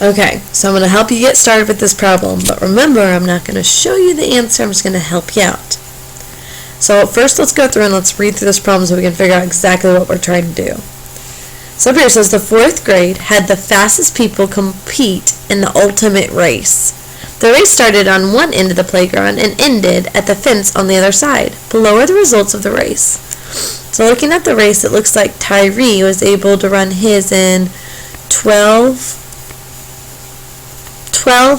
Okay, so I'm going to help you get started with this problem, but remember, I'm not going to show you the answer, I'm just going to help you out. So first let's go through and let's read through this problem so we can figure out exactly what we're trying to do. So up here it says the 4th grade had the fastest people compete in the ultimate race. The race started on one end of the playground and ended at the fence on the other side. Below are the results of the race. So looking at the race, it looks like Tyree was able to run his in 12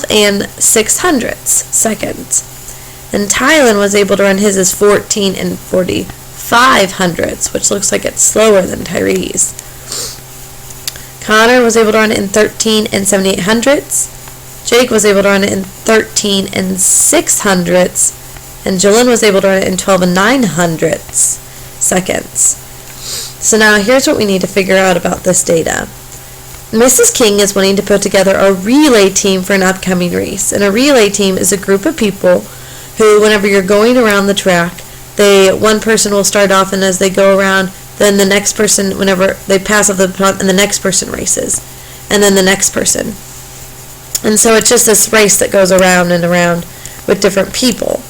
and 6/100 seconds. And Tylen was able to run his as 14 and 45/100, which looks like it's slower than Tyree's. Connor was able to run it in 13 and 78/100. Jake was able to run it in 13 and 6/100. And Jolyn was able to run it in 12 and 9/100 seconds. So now here's what we need to figure out about this data. Mrs. King is wanting to put together a relay team for an upcoming race. And a relay team is a group of people who, whenever you're going around the track, one person will start off, and as they go around, then the next person, whenever they pass off the baton, and the next person races, and then the next person. And so it's just this race that goes around and around with different people.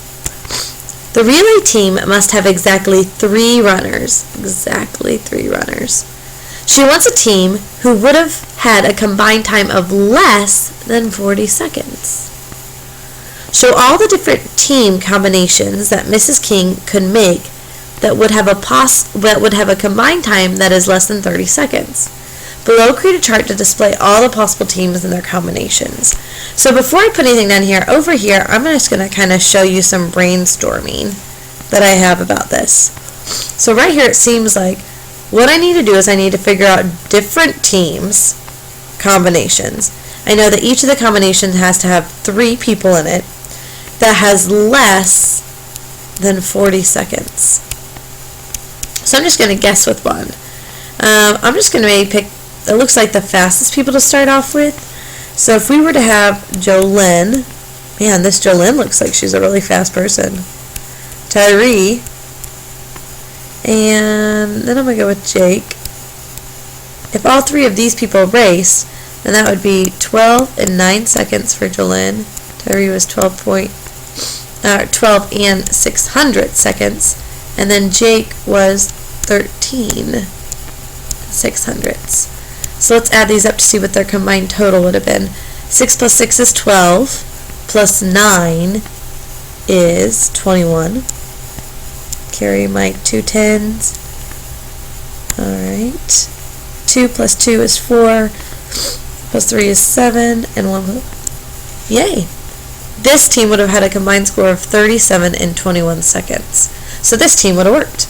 The relay team must have exactly 3 runners. Exactly 3 runners. She wants a team who would have had a combined time of less than 40 seconds. Show all the different team combinations that Mrs. King could make that would have a combined time that is less than 30 seconds. Below, create a chart to display all the possible teams and their combinations. So before I put anything down here, over here, I'm just going to kind of show you some brainstorming that I have about this. So right here, it seems like what I need to do is I need to figure out different teams combinations. I know that each of the combinations has to have 3 people in it that has less than 40 seconds. So I'm just going to guess with one. I'm just going to maybe pick, it looks like the fastest people to start off with. So if we were to have Jolyn, man, this Jolyn looks like she's a really fast person. Tyree, and then I'm going to go with Jake. If all 3 of these people race, then that would be 12 and 9 seconds for Jolyn. Tyree was 12 and 6/100 seconds. And then Jake was 13 6/100. So let's add these up to see what their combined total would have been. 6 plus 6 is 12, plus 9 is 21. Carry my 2 10s. Alright. 2 plus 2 is 4, plus 3 is 7, and 1. Yay! This team would have had a combined score of 37 and 21 seconds. So this team would have worked.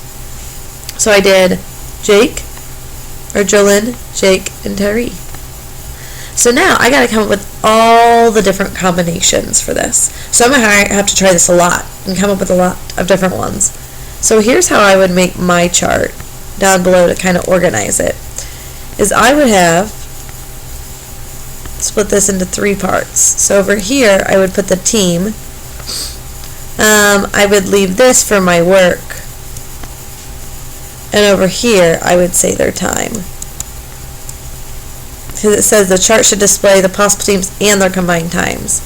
So I did Jolyn, Jake, and Tyree. So now I got to come up with all the different combinations for this. So I'm going to have to try this a lot and come up with a lot of different ones. So here's how I would make my chart down below to kind of organize it. Is I would have split this into 3 parts. So over here I would put the team. I would leave this for my work. And over here I would say their time. Because it says the chart should display the possible teams and their combined times.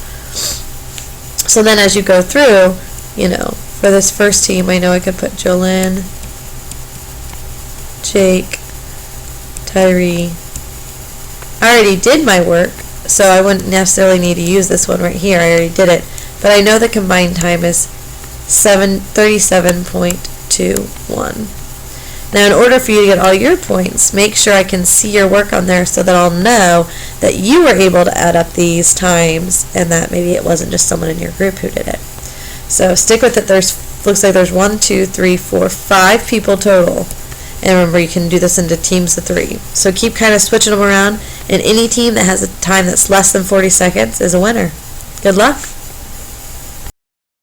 So then as you go through, for this first team, I know I could put Jolyn, Jake, Tyree. I already did my work, so I wouldn't necessarily need to use this one right here. I already did it. But I know the combined time is 37.21. Now, in order for you to get all your points, make sure I can see your work on there so that I'll know that you were able to add up these times and that maybe it wasn't just someone in your group who did it. So stick with it. Looks like there's 1, 2, 3, 4, 5 people total. And remember, you can do this into teams of 3. So keep kind of switching them around, and any team that has a time that's less than 40 seconds is a winner. Good luck.